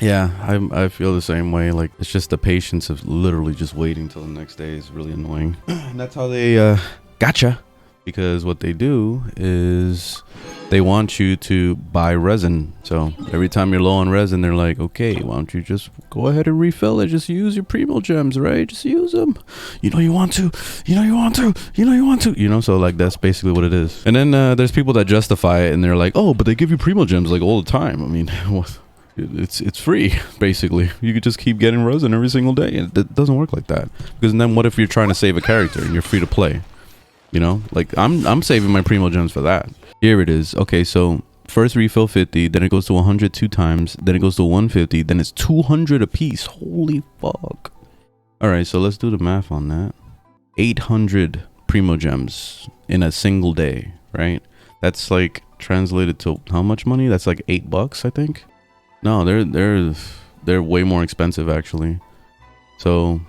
Yeah, I feel the same way. Like, it's just the patience of literally just waiting till the next day is really annoying. And that's how they gotcha. Because what they do is they want you to buy resin. So every time you're low on resin, they're like, okay, why don't you just go ahead and refill it? Just use your primo gems, right? Just use them. You know you want to. You know you want to. You know you want to. You know, so like that's basically what it is. And then there's people that justify it and they're like, oh, but they give you primo gems like all the time. I mean, what? It's free, basically. You could just keep getting resin every single day. It doesn't work like that. Because then what if you're trying to save a character and you're free to play? You know, like I'm saving my primo gems for that. Here it is. Okay, so first refill 50, then it goes to 100 2 times, then it goes to 150, then it's 200 a piece. Holy fuck. All right, so let's do the math on that. 800 primo gems in a single day, right? That's like translated to how much money? That's like $8, I think. No, they're way more expensive actually. So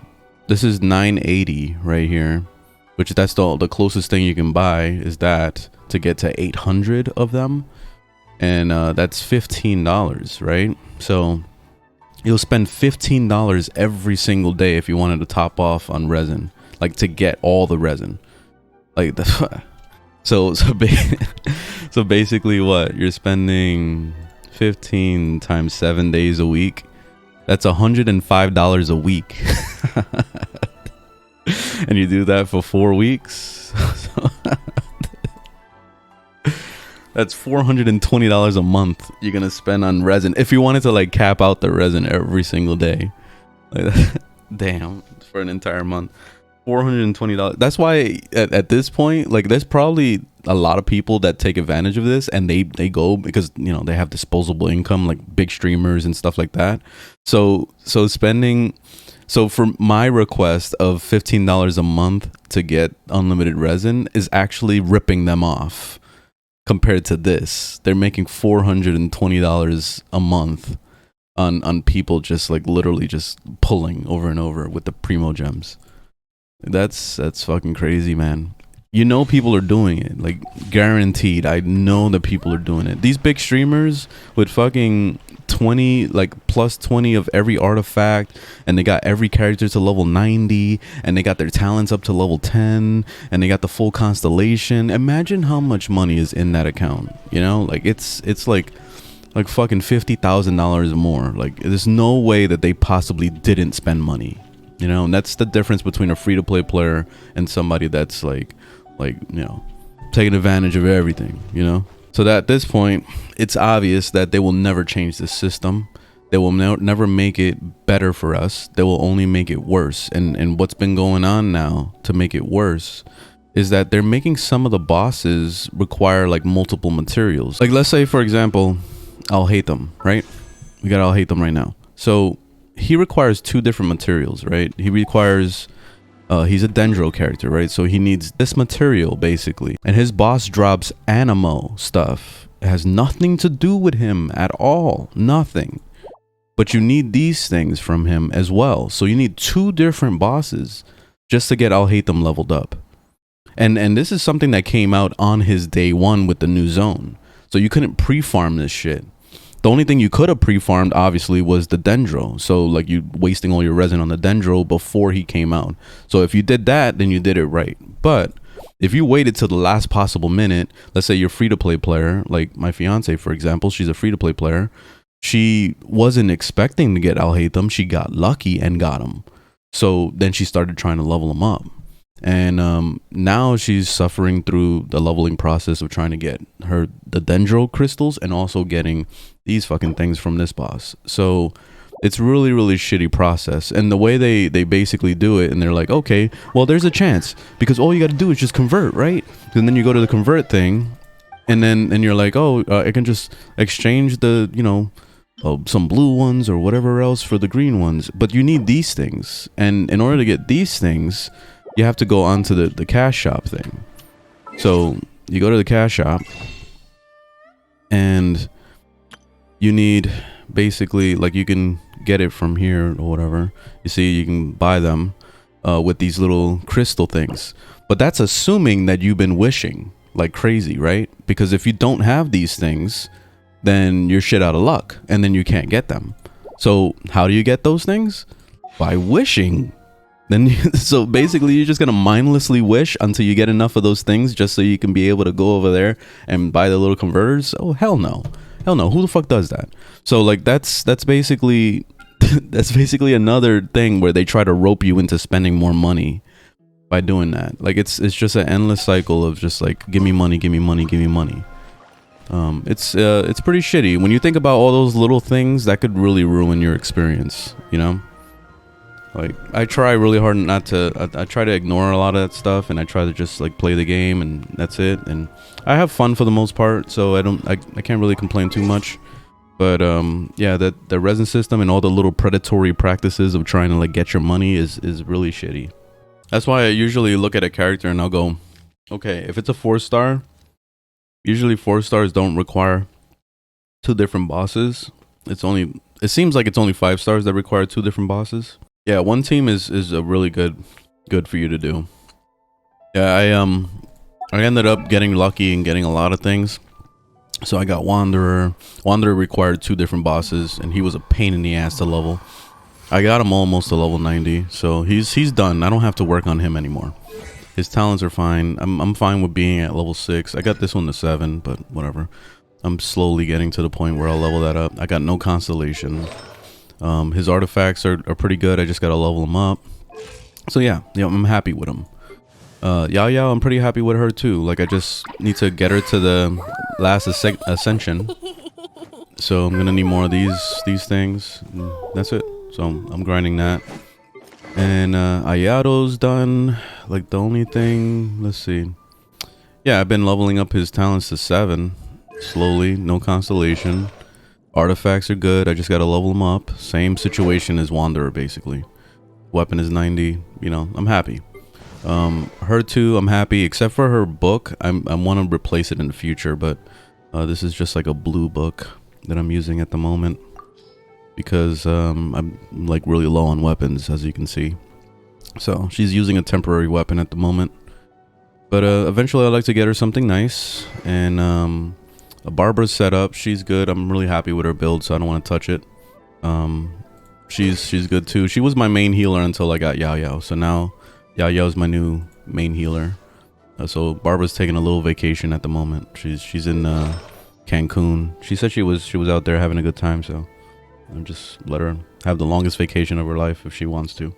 this is 980 right here, which that's the closest thing you can buy is that to get to 800 of them, and that's $15, right? So you'll spend $15 every single day if you wanted to top off on resin, like to get all the resin, like the so basically what you're spending 15 times 7 days a week, that's $105 a week. And you do that for 4 weeks. That's $420 a month you're gonna spend on resin if you wanted to like cap out the resin every single day. Like, damn, for an entire month. $420. That's why at this point, like, there's probably a lot of people that take advantage of this, and they go because, you know, they have disposable income, like big streamers and stuff like that. So for my request of $15 a month to get unlimited resin is actually ripping them off compared to this. They're making $420 a month on people just like literally just pulling over and over with the primo gems. That's fucking crazy, man. You know people are doing it, like guaranteed. I know that people are doing it. These big streamers with fucking 20, like plus 20 of every artifact, and they got every character to level 90, and they got their talents up to level 10, and they got the full constellation. Imagine how much money is in that account, you know? Like it's like fucking $50,000 more. Like there's no way that they possibly didn't spend money. You know, and that's the difference between a free-to-play player and somebody that's like, you know, taking advantage of everything, you know? So that at this point, it's obvious that they will never change the system. They will never make it better for us. They will only make it worse. And what's been going on now to make it worse is that they're making some of the bosses require like multiple materials. Like let's say, for example, I'll hate them, right? We got I'll hate them right now. So he requires 2 different materials, right? He requires he's a dendro character, right? So he needs this material basically, and his boss drops animo stuff. It has nothing to do with him at all, nothing. But you need these things from him as well. So you need 2 different bosses just to get I'll hate them leveled up. And this is something that came out on his day 1 with the new zone. So you couldn't pre-farm this shit. The only thing you could have pre-farmed, obviously, was the dendro. So, like, you wasting all your resin on the dendro before he came out. So, if you did that, then you did it right. But if you waited till the last possible minute, let's say you're a free-to-play player, like my fiance, for example, she's a free-to-play player. She wasn't expecting to get I'll hate them. She got lucky and got them. So, then she started trying to level them up. And now she's suffering through the leveling process of trying to get the dendro crystals and also getting these fucking things from this boss. So it's really, really shitty process. And the way they basically do it, and they're like, okay, well, there's a chance because all you got to do is just convert, right? And then you go to the convert thing, and then you're like, oh, I can just exchange the, you know, some blue ones or whatever else for the green ones. But you need these things, and in order to get these things, you have to go onto the cash shop thing. So you go to the cash shop, and you need basically, like, you can get it from here or whatever. You see, you can buy them with these little crystal things. But that's assuming that you've been wishing like crazy, right? Because if you don't have these things, then you're shit out of luck, and then you can't get them. So how do you get those things? By wishing. So basically you're just gonna mindlessly wish until you get enough of those things just so you can be able to go over there and buy the little converters. Oh, hell no. Hell no. Who the fuck does that? So like that's basically that's basically another thing where they try to rope you into spending more money by doing that. Like it's just an endless cycle of just like, give me money, give me money, give me money. It's pretty shitty when you think about all those little things that could really ruin your experience, you know? Like I try really hard not to, I try to ignore a lot of that stuff, and I try to just like play the game, and that's it. And I have fun for the most part, so I can't really complain too much. But yeah, the resin system and all the little predatory practices of trying to like get your money is really shitty. That's why I usually look at a character and I'll go, okay, if it's a 4-star, usually 4 stars don't require 2 different bosses. It seems like it's only 5 stars that require 2 different bosses. Yeah, one team is a really good for you to do. Yeah, I ended up getting lucky and getting a lot of things. So I got Wanderer. Wanderer required 2 different bosses, and he was a pain in the ass to level. I got him almost to level 90, so he's done. I don't have to work on him anymore. His talents are fine. I'm fine with being at level 6. I got this one to 7, but whatever. I'm slowly getting to the point where I'll level that up. I got no constellation. His artifacts are pretty good. I just gotta level them up. So yeah, I'm happy with him. Yao, I'm pretty happy with her too. Like I just need to get her to the last ascension. So I'm gonna need more of these things. That's it. So I'm grinding that. And Ayato's done. Like the only thing, let's see. Yeah, I've been leveling up his talents to 7 slowly. No constellation. Artifacts are good. I just gotta level them up. Same situation as Wanderer basically. Weapon is 90. You know, I'm happy. Her too, I'm happy, except for her book. I want to replace it in the future, but this is just like a blue book that I'm using at the moment because I'm like really low on weapons, as you can see. So she's using a temporary weapon at the moment, but eventually I'd like to get her something nice. And Barbara's set up. She's good. I'm really happy with her build, so I don't want to touch it. She's good too. She was my main healer until I got Yao. So now Yao's my new main healer. So Barbara's taking a little vacation at the moment. She's in Cancun. She said she was out there having a good time, so I'll just let her have the longest vacation of her life if she wants to.